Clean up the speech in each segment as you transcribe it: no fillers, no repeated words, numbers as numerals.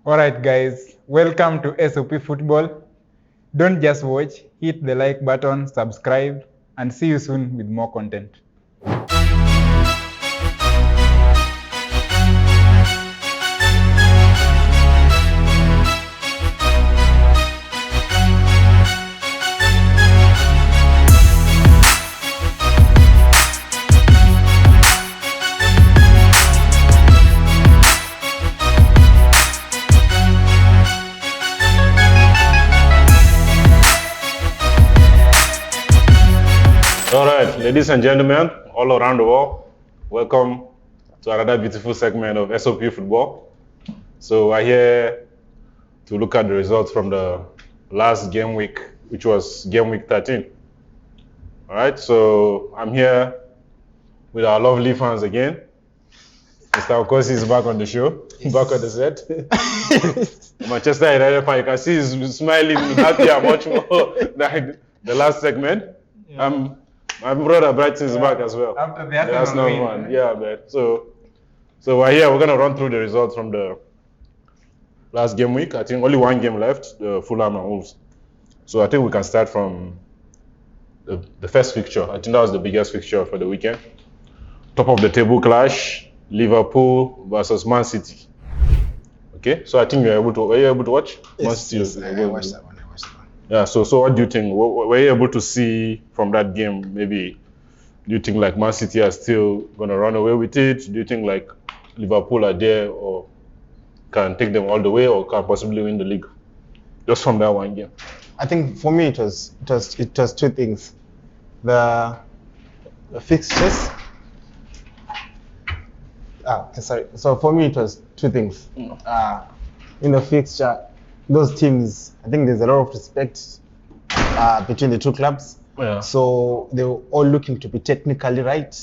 Alright guys, welcome to SOP Football. Don't just watch, hit the like button, subscribe, and see you soon with more content. All right, ladies and gentlemen, all around the world, welcome to another beautiful segment of SOP Football. So we're here to look at the results from the last game week, which was game week 13. All right, so I'm here with our lovely fans again. Mr. Okosi is back on the show, back on the set. Manchester United fan, you can see he's smiling, happier much more than the last segment. My brother Brighton is back as well. After the Arsenal win, one. Yeah, man. So we're here. We're gonna run through the results from the last game week. I think only one game left, the Fulham and Wolves. So I think we can start from the first fixture. I think that was the biggest fixture for the weekend. Top of the table clash, Liverpool versus Man City. Okay, so I think were you able to watch? Yes, I watched that one. Yeah, so what do you think? Were you able to see from that game, maybe, do you think like Man City are still going to run away with it? Do you think like Liverpool are there or can take them all the way or can possibly win the league? Just from that one game. I think for me it was two things. The fixtures. So for me it was two things. In the fixture, those teams, I think there's a lot of respect between the two clubs. Yeah. So they were all looking to be technically right.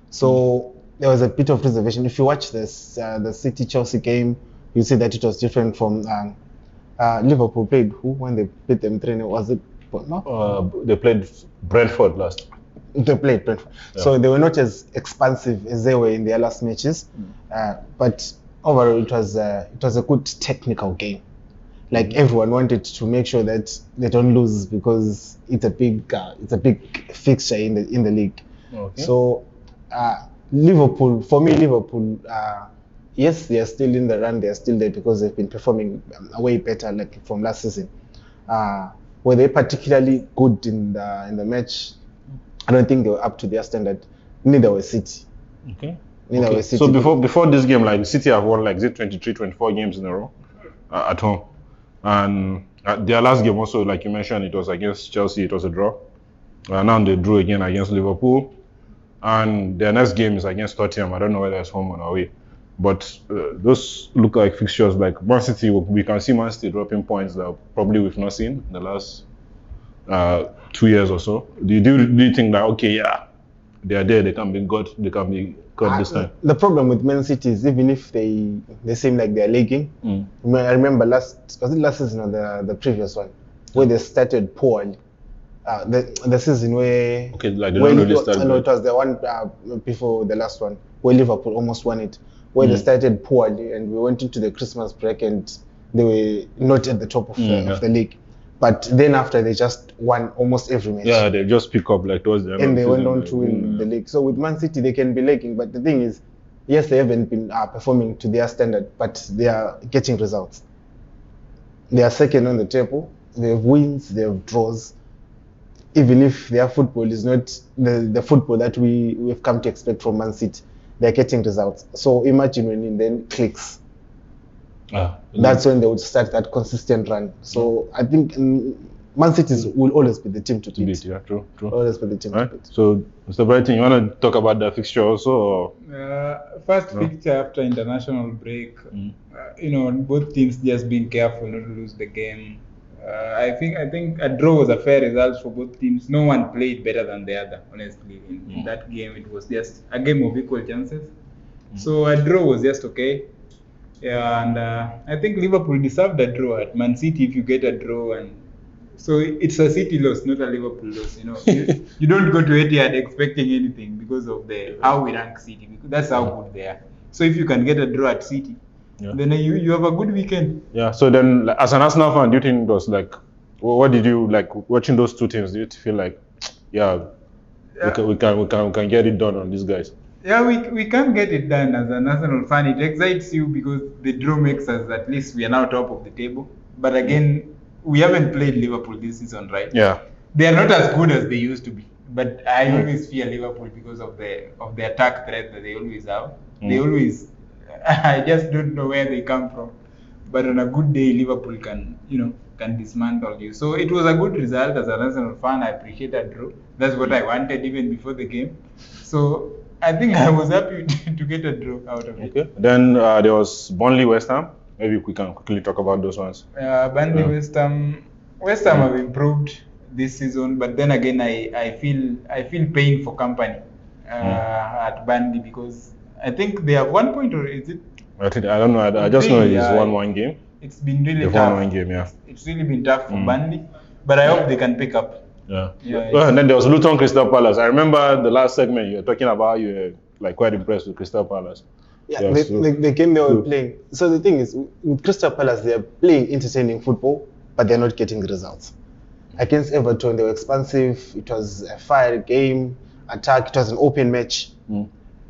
So there was a bit of reservation. If you watch this, the City-Chelsea game, you see that it was different from Liverpool played who when they beat them 3-0? Was it? No? They played Brentford last. They played Brentford. Yeah. So they were not as expansive as they were in their last matches. But overall, it was a good technical game. Like everyone wanted to make sure that they don't lose because it's a big fixture in the league. Okay. So Liverpool, for me, yes, they are still in the run. They are still there because they've been performing way better like from last season. Were they particularly good in the match? I don't think they were up to their standard. Neither was City. Okay. Neither was City. So before this game, like City have won like 23, 24 games in a row at home. And their last game also, like you mentioned, it was against Chelsea. It was a draw. Now they drew again against Liverpool. And their next game is against Tottenham. I don't know whether it's home or away. But those look like fixtures like Man City. We can see Man City dropping points that probably we've not seen in the last 2 years or so. Do you think that, okay, yeah, they are there, they can be good this time? The problem with Man City is even if they seem like they are lagging. I remember was it last season or the previous one where they started poorly. The season where like they don't really start. No, it was the one before the last one where Liverpool almost won it. Where they started poorly and we went into the Christmas break and they were not at the top of the league. But then after they just won almost every match. Yeah, they just pick up like towards the end. And they went on to win the league. So with Man City, they can be lagging. But the thing is, yes, they haven't been performing to their standard, but they are getting results. They are second on the table. They have wins, they have draws. Even if their football is not the football that we've come to expect from Man City, they're getting results. So imagine when it then clicks. That's when they would start that consistent run. So I think Man City will always be the team to beat. Yeah, true. Always be the team to beat. So, Mr. Brighton, you want to talk about the fixture also? Or? First fixture after international break, both teams just being careful not to lose the game. I think a draw was a fair result for both teams. No one played better than the other, honestly. In that game, it was just a game of equal chances. So a draw was just okay. Yeah, and I think Liverpool deserved a draw at Man City. If you get a draw, and so it's a City loss, not a Liverpool loss. You don't go to Etihad expecting anything because of how we rank City. Because that's how good they are. So if you can get a draw at City, Yeah. then you have a good weekend. Yeah. So then, like, as an Arsenal fan, do you think it was like, what did you like watching those two teams? Do you feel like, yeah, we can get it done on these guys? Yeah, we can't get it done as an Arsenal fan. It excites you because the draw makes us at least we are now top of the table. But again, we haven't played Liverpool this season, right? Yeah. They are not as good as they used to be. But I always fear Liverpool because of the attack threat that they always have. They always, I just don't know where they come from. But on a good day, Liverpool can dismantle you. So it was a good result as an Arsenal fan. I appreciate that draw. That's what I wanted even before the game. So I think I was happy to get a draw out of it. Okay. Then there was Burnley West Ham. Maybe we can quickly talk about those ones. Burnley West Ham have improved this season, but then again I feel pain for company at Burnley because I think they have 1 point, or is it? I don't know. I just know it's 1-1 game. It's been really They've tough. won one game, yeah. It's really been tough for Burnley, but I hope they can pick up. Yeah. Yeah, And then there was Luton Crystal Palace. I remember the last segment you were talking about you were like quite impressed with Crystal Palace. Yeah, the game they were playing. So the thing is, with Crystal Palace, they are playing entertaining football, but they're not getting the results. Against Everton, they were expansive. It was a fire game, attack. It was an open match.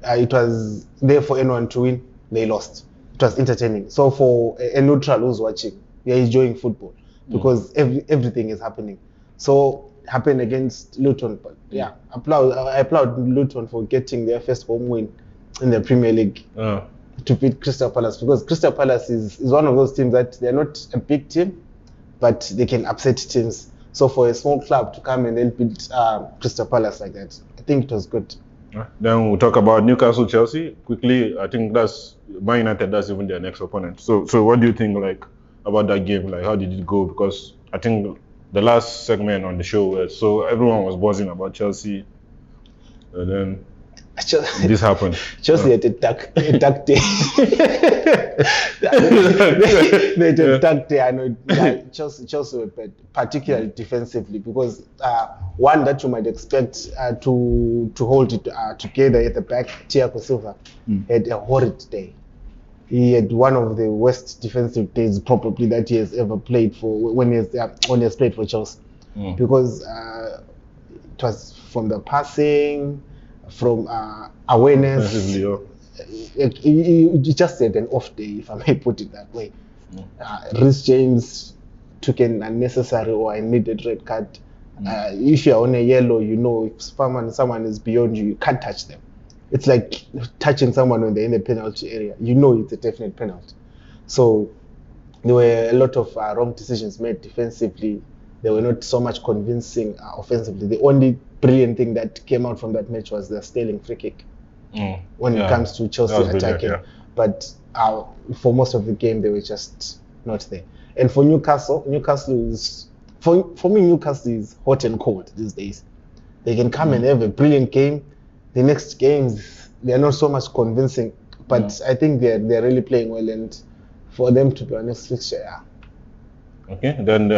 It was there for anyone to win. They lost. It was entertaining. So for a neutral who's watching, they're enjoying football because everything is happening. So happened against Luton, but yeah, I applaud Luton for getting their first home win in the Premier League to beat Crystal Palace, because Crystal Palace is one of those teams that they're not a big team, but they can upset teams. So for a small club to come and then beat Crystal Palace like that, I think it was good. Then we'll talk about Newcastle Chelsea quickly. I think that's Man United. That's even their next opponent. So what do you think like about that game? Like, how did it go? Because I think the last segment on the show, so everyone was buzzing about Chelsea, and then this happened. Chelsea had a dark day. They had a dark day. I know Chelsea were bad, particularly defensively, because one that you might expect to hold it together at the back, Thiago Silva, had a horrid day. He had one of the worst defensive days probably that he has ever played for when he has played for Chelsea, because it was from the passing, from awareness. He just had an off day, if I may put it that way. Reece James took an unnecessary or a needed red card. If you're on a yellow, you know if someone is beyond you, you can't touch them. It's like touching someone when they're in the penalty area. You know it's a definite penalty. So there were a lot of wrong decisions made defensively. They were not so much convincing offensively. The only brilliant thing that came out from that match was the Sterling free kick when it comes to Chelsea attacking. Yeah. But for most of the game, they were just not there. And for Newcastle is, for me, Newcastle is hot and cold these days. They can come and have a brilliant game. The next games, they are not so much convincing, but I think they're really playing well, and for them to be on next fixture, yeah. Okay, then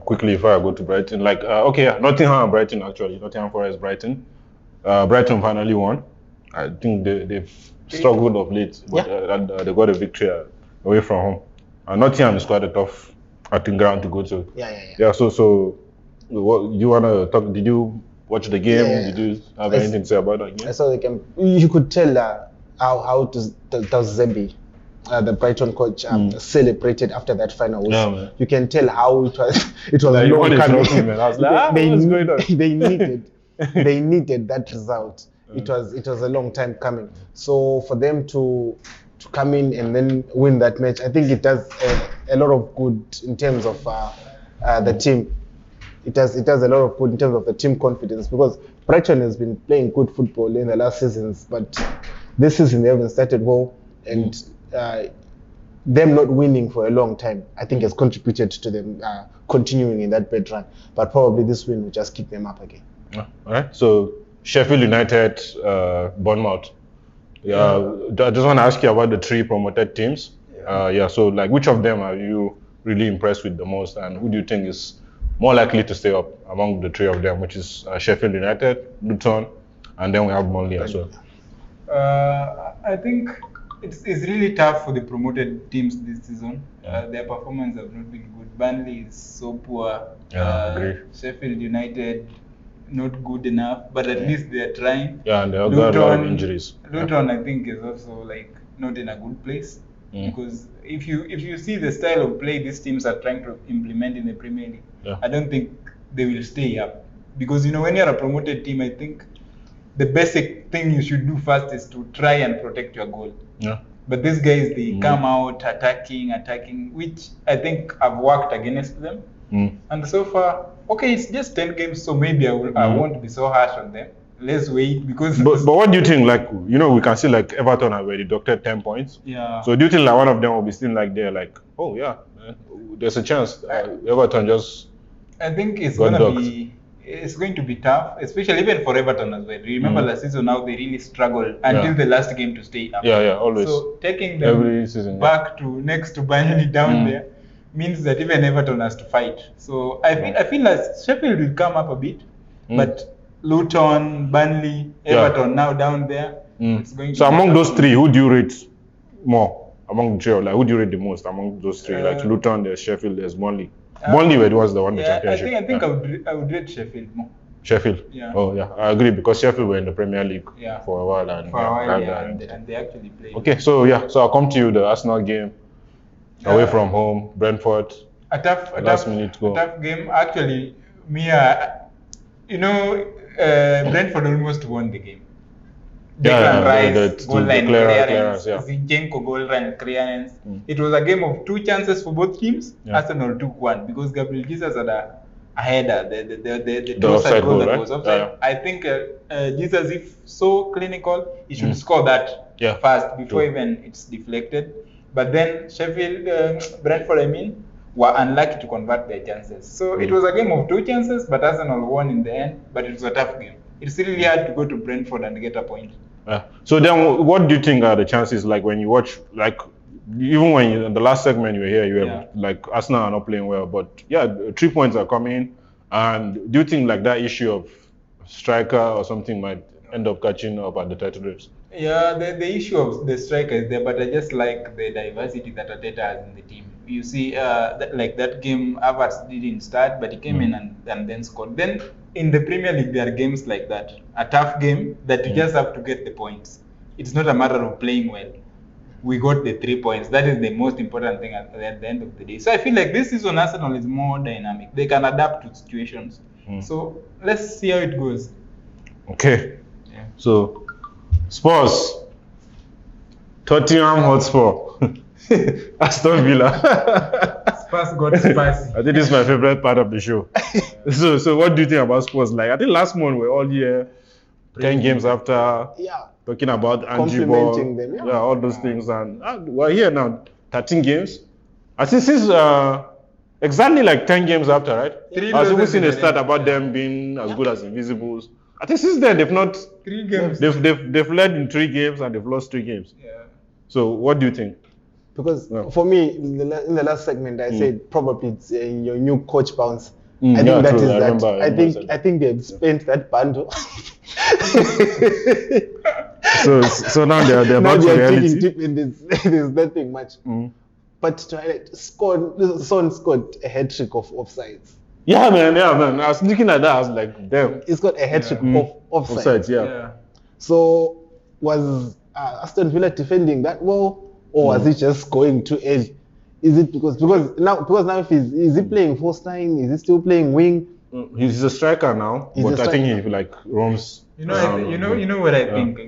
quickly before I go to Brighton, Nottingham and Brighton actually, Nottingham Forest, Brighton. Brighton finally won. I think they've struggled of late, but they got a victory away from home. And Nottingham is quite a tough, I think, ground to go to. Yeah. So what you wanna talk? Did you watch the game? Did you have anything to say about that game? I saw the game. You could tell how Zebbi, the Brighton coach, celebrated after that final whistle. Yeah, you can tell how it was like, long coming. I was like, what's going on? They needed that result. It was a long time coming. So for them to come in and then win that match, I think it does a lot of good in terms of the team. It does a lot of good in terms of the team confidence, because Brighton has been playing good football in the last seasons, but this season they haven't started well, and them not winning for a long time, I think, has contributed to them continuing in that bad run. But probably this win will just kick them up again. All right. So Sheffield United, Bournemouth. I just want to ask you about the three promoted teams. So like, which of them are you really impressed with the most, and who do you think is more likely to stay up among the three of them, which is Sheffield United, Luton, and then we have Burnley as well? I think it's really tough for the promoted teams this season. Their performance have not been good. Burnley is so poor. Yeah, agree. Sheffield United not good enough, but at least they are trying. Yeah, and they have got a lot of injuries. Luton, I think, is also like not in a good place because if you see the style of play these teams are trying to implement in the Premier League, I don't think they will stay up because when you're a promoted team, I think the basic thing you should do first is to try and protect your goal. Yeah. But these guys, they come out attacking, which I think have worked against them. And so far, okay, it's just 10 games, so maybe I won't be so harsh on them. Let's wait because. But what do you think? Like we can see like Everton have already deducted 10 points. Yeah. So do you think like one of them will be still like they're like, oh yeah, there's a chance Everton just. I think it's going to be tough, especially even for Everton as well. Remember last season how they really struggled until the last game to stay up. Yeah, always. So taking them every season back to next to Burnley down there means that even Everton has to fight. So I feel like Sheffield will come up a bit, but Luton, Burnley, Everton now down there. It's going to so among those three, who do you rate more? Among the three, like who do you rate the most among those three? Like Luton, there's Sheffield, there's Burnley. Burnley was the one the championship. I think I would rate Sheffield more. Sheffield. Yeah. Oh yeah, I agree because Sheffield were in the Premier League for a while and they actually played. Okay, so I'll come to you. The Arsenal game away from home, Brentford. A tough game. Actually, Brentford almost won the game. Declan Rice, goal line clearance, Zinchenko goal line clearance. It was a game of 2 chances for both teams. Arsenal took one because Gabriel Jesus had a header, the offside goal that was offside. I think Jesus, if so clinical, he should score that first before even it's deflected. But then Sheffield, Brentford, were unlucky to convert their chances. So it was a game of 2 chances, but Arsenal won in the end. But it was a tough game. It's really hard to go to Brentford and get a point. So then, what do you think are the chances? Like when you watch, like even when in the last segment you were here, you were like Arsenal are not playing well, but 3 points are coming. And do you think like that issue of striker or something might end up catching up at the title race? Yeah, the issue of the striker is there, but I just like the diversity that Arteta has in the team. You see, that game, Havertz didn't start, but he came in and then scored. Then in the Premier League, there are games like that. A tough game that you just have to get the points. It's not a matter of playing well. We got the 3 points. That is the most important thing at the end of the day. So I feel like this season Arsenal is more dynamic. They can adapt to situations. So let's see how it goes. Okay. Yeah. So Spurs, Tottenham Hotspur, Aston Villa. Spurs got spicy. I think this is my favorite part of the show. So what do you think about Spurs? Like I think last month we're all here, 10 games after, talking about Angie Ball, them, all those things, and we're here now, 13 games. I think since exactly like 10 games after, right? I was even seeing a stat about them being as good as Invisibles. I think since then they've not 3 games. They've led in 3 games and they've lost 3 games. Yeah. So what do you think? Because for me, in the last segment, I said probably it's your new coach bounce. I think that is that. I think they've spent that bundle. so now they're back to reality. Deep in this, there's nothing much. But Son scored a hat trick of offsides. Yeah, man. I was looking at that. I was like, damn. He's got a hat trick of offsides. Yeah. So was Aston Villa defending that well, or was he just going too early? Is it because now if is he playing false nine? Is he still playing wing? He's a striker now, I think he like roams. You know what I think.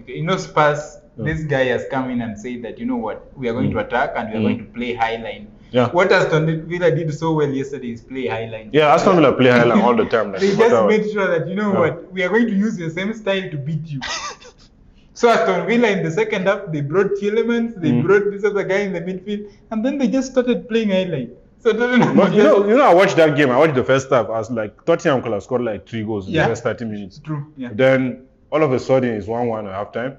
Spurs. This guy has come in and said that we are going to attack and we are going to play high line. Yeah. What Aston Villa did so well yesterday is play high line. Yeah, Aston Villa play high line all the time. They just made sure that we are going to use the same style to beat you. So Aston Villa in the second half, they brought Tielemans, they brought this other guy in the midfield, and then they just started playing high line. So but I watched that game. I watched the first half. I was like, Tottenham could have scored like 3 goals in the first 30 minutes. True. Yeah. Then all of a sudden it's 1-1 at halftime,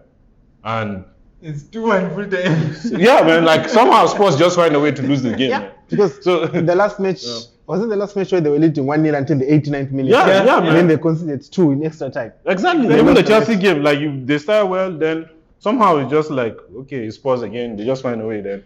and it's 2-1 full time. Yeah, man. Like somehow Spurs just find a way to lose the game. Yeah, because the last match wasn't the last match where they were leading 1-0 until the 89th minute. Yeah, man. And then they conceded 2 in extra time. Exactly. Even the Chelsea game, like they started well, then somehow it's just like, okay, it's Spurs again. They just find a way then.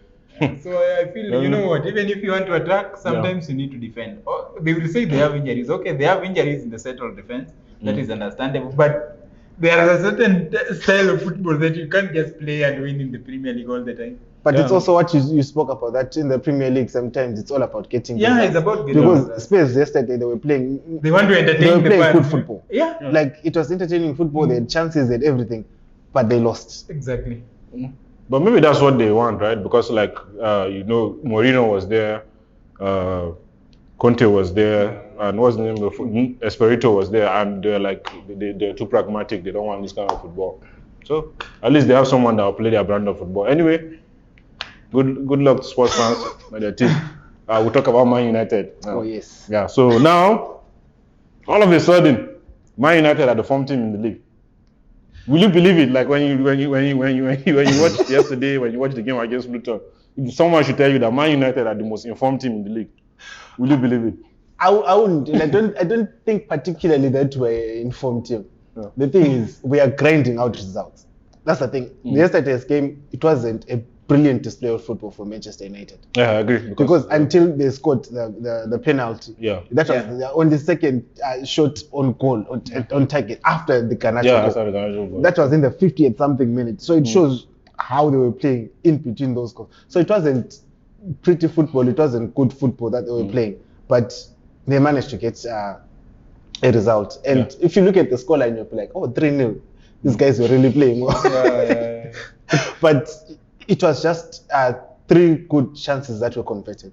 So I feel, you know what, even if you want to attack, sometimes you need to defend. Or they will say they have injuries. Okay, they have injuries in the settled defense. That is understandable. But there is a certain style of football that you can't just play and win in the Premier League all the time. But it's also what you spoke about, that in the Premier League sometimes it's all about getting Yeah, results. it's about getting because results. Spurs yesterday they were playing. They want to entertain They were the playing fans. good football. Yeah. Like it was entertaining football. They had chances, they had everything, but they lost. Exactly. But maybe that's what they want, right? Because like Mourinho was there, Conte was there, and what's the name of Espirito was there, and they're like they're too pragmatic. They don't want this kind of football. So at least they have someone that will play their brand of football. Anyway, good luck to sports fans and their team. We'll talk about Man United now. Oh yes. Yeah. So now, all of a sudden, Man United are the form team in the league. Will you believe it? Like when you watched yesterday, when you watched the game against Luton, someone should tell you that Man United are the most informed team in the league. Will you believe it? I wouldn't. I don't think particularly that we're informed team. Yeah. The thing is, we are grinding out results. That's the thing. Yesterday's game, it wasn't a brilliant display of football for Manchester United. Yeah, I agree. Because until they scored the penalty, Yeah. that was on the second shot on goal, on target, after the Garnacho Yeah, goal. that's how the Garnacho goal. That was in the 50th something minute. So it shows how they were playing in between those goals. So it wasn't pretty football, it wasn't good football that they were playing. But they managed to get a result. And if you look at the scoreline, you'll be like, oh, 3-0. These guys were really playing well. But it was just 3 good chances that were converted.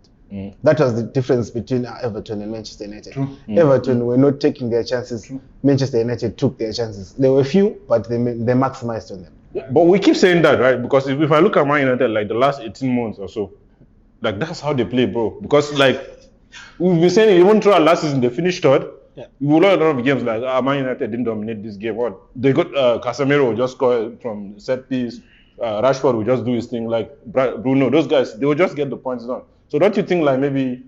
That was the difference between Everton and Manchester United. Everton were not taking their chances. Manchester United took their chances. There were few, but they maximized on them. But we keep saying that, right? Because if I look at Man United, like the last 18 months or so, like that's how they play, bro. Because like we've been saying, even throughout last season, they finished third. Yeah. We will learn a lot of games like Man United didn't dominate this game. What they got, Casemiro will just score from set piece. Rashford will just do his thing. Like Bruno, those guys, they will just get the points done. So don't you think like maybe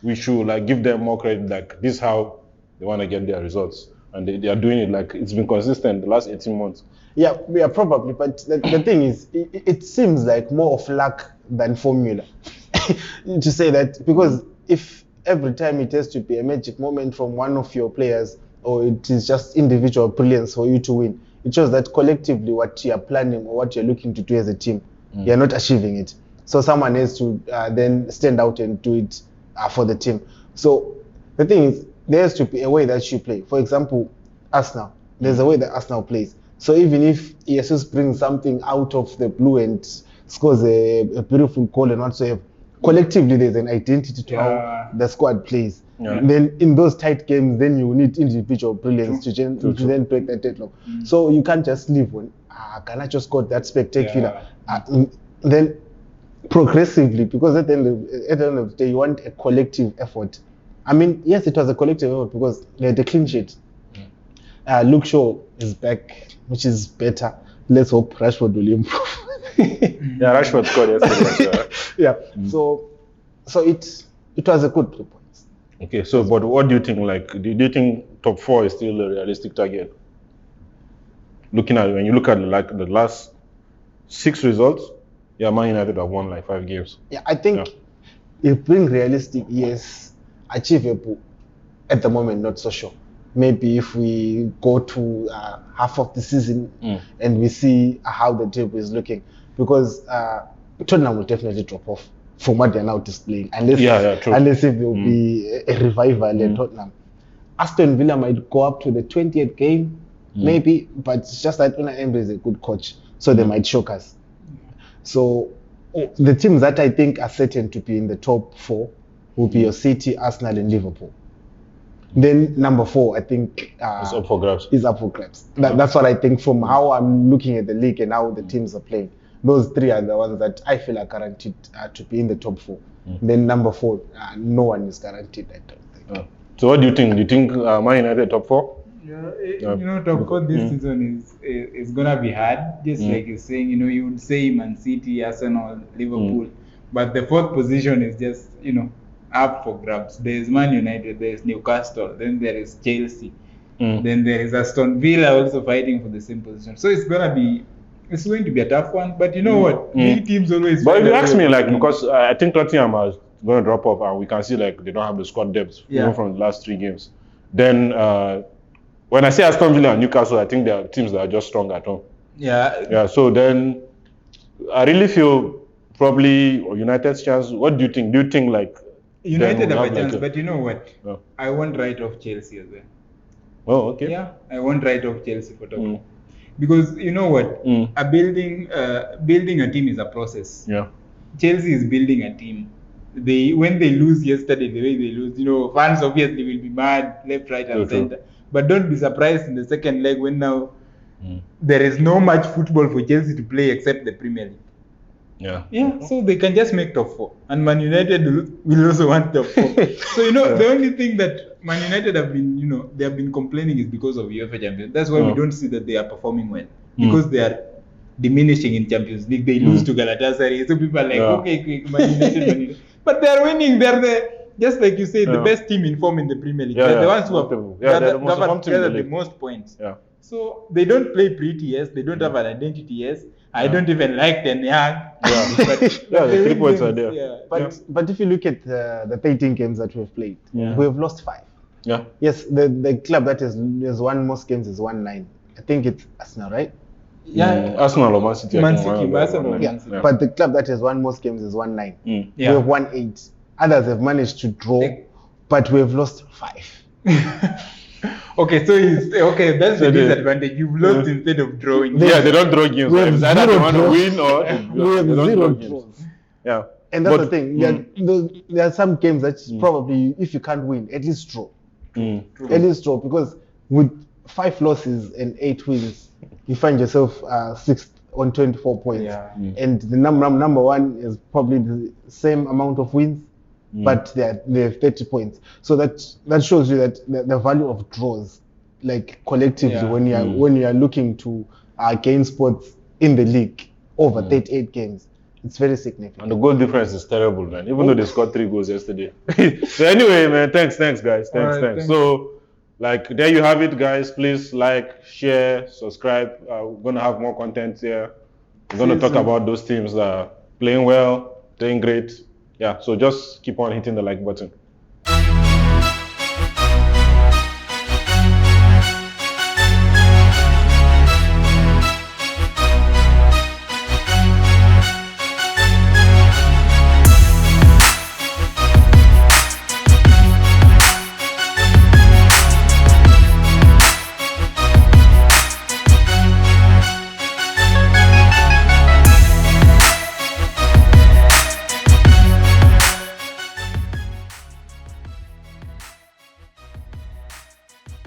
we should like give them more credit? Like this is how they want to get their results, and they are doing it. Like it's been consistent the last 18 months. Yeah, probably. But the thing is, it seems like more of luck than formula to say that, because if every time it has to be a magic moment from one of your players, or it is just individual brilliance for you to win, it shows that collectively what you are planning or what you're looking to do as a team, you're not achieving it. So someone has to then stand out and do it for the team. So the thing is, there has to be a way that you play. For example, Arsenal, there's a way that Arsenal plays. So even if Jesus brings something out of the blue and scores a beautiful goal and whatsoever, collectively there's an identity to how the squad plays. Yeah. Then in those tight games, then you need individual brilliance to then break that deadlock. So you can't just leave when Garnacho scored that spectacular. Then progressively, because at the end of the day, you want a collective effort. I mean, yes, it was a collective effort because they had a clean sheet. Luke Shaw is back, which is better. Let's hope Rashford will improve. Yeah, Rashford scored yesterday. Yeah. So it was a good 2 points. Okay, so but what do you think? Like, do you think top 4 is still a realistic target? Looking at when you look at like the last 6 results, Man United have won like 5 games. Yeah, I think if being realistic, yes, achievable. At the moment, not so sure. Maybe if we go to half of the season and we see how the table is looking, because Tottenham will definitely drop off from what they're now displaying, unless if there will be a revival in Tottenham. Aston Villa might go up to the 20th game, maybe, but it's just that Unai Emery is a good coach, so they might shock us. So the teams that I think are certain to be in the top 4 will be your City, Arsenal, and Liverpool. Then number 4, I think It's up for grabs. is up for grabs. That's what I think from how I'm looking at the league and how the teams are playing. Those 3 are the ones that I feel are guaranteed to be in the top 4. Then number 4, no one is guaranteed, I don't think. So what do you think? Do you think Man United top 4? You know, top 4 this season is gonna be hard. Just like you're saying, you would say Man City, Arsenal, Liverpool, but the 4th position is just up for grabs. There's Man United, there's Newcastle, then there is Chelsea, then there is Aston Villa also fighting for the same position. So it's gonna be It's going to be a tough one, but you know what? Big teams always. But if find you a ask way me, of like, winning. because I think Tottenham are going to drop off, and we can see like they don't have the squad depth even from the last 3 games. Then when I say Aston Villa and Newcastle, I think they are teams that are just strong at home. Yeah. So then I really feel probably United's chance. What do you think? Do you think like United we'll have a chance, like but you know what? Oh. I won't write off Chelsea as well. Oh, okay. Yeah, I won't write off Chelsea for top. Because you know what? A building a team is a process. Yeah. Chelsea is building a team. When they lose yesterday, the way they lose, fans obviously will be mad left, right, and center. But don't be surprised in the second leg when now there is no much football for Chelsea to play except the Premier League. Yeah, so they can just make top 4, and Man United will also want top 4. So the only thing that Man United have been, they have been complaining is because of UEFA Champions. That's why we don't see that they are performing well, because they are diminishing in Champions League. They lose to Galatasaray, so people are like, okay, Man United, but they are winning. They're just like you say, the best team in form in the Premier League. They're the ones who have gathered the most points. Yeah. So they don't play pretty, yes. They don't have an identity, yes. I don't even like Ten Hag. But the 3 points are there. Yeah. But if you look at the 13 games that we've played, we've lost 5. Yeah. Yes, the club that has won most games is 1-9. I think it's Arsenal, right? Yeah. Arsenal or Man City. Barcelona. But the club that has won most games is 1-9. We Yeah. have won 8. Others have managed to draw, but we have lost 5. Okay, so that's the disadvantage. You've lost instead of drawing. Yeah, they don't draw games. We have It's either they zero want to draws. win or We have they don't 0 draw games. draws. Yeah. And that's But- the thing. There are some games that probably, if you can't win, at least draw. At least draw, because with 5 losses and 8 wins, you find yourself 6th on 24 points. Yeah. And the number 1 is probably the same amount of wins, but they have 30 points. So that shows you that the value of draws, like collectively, when you are looking to gain spots in the league over 38 games, it's very significant. And the goal difference is terrible, man. Even though they scored 3 goals yesterday. So anyway, man, thanks, guys. Thanks. So, like, there you have it, guys. Please like, share, subscribe. We're gonna have more content here. We're gonna talk about those teams that are playing well, playing great. Yeah. So just keep on hitting the like button.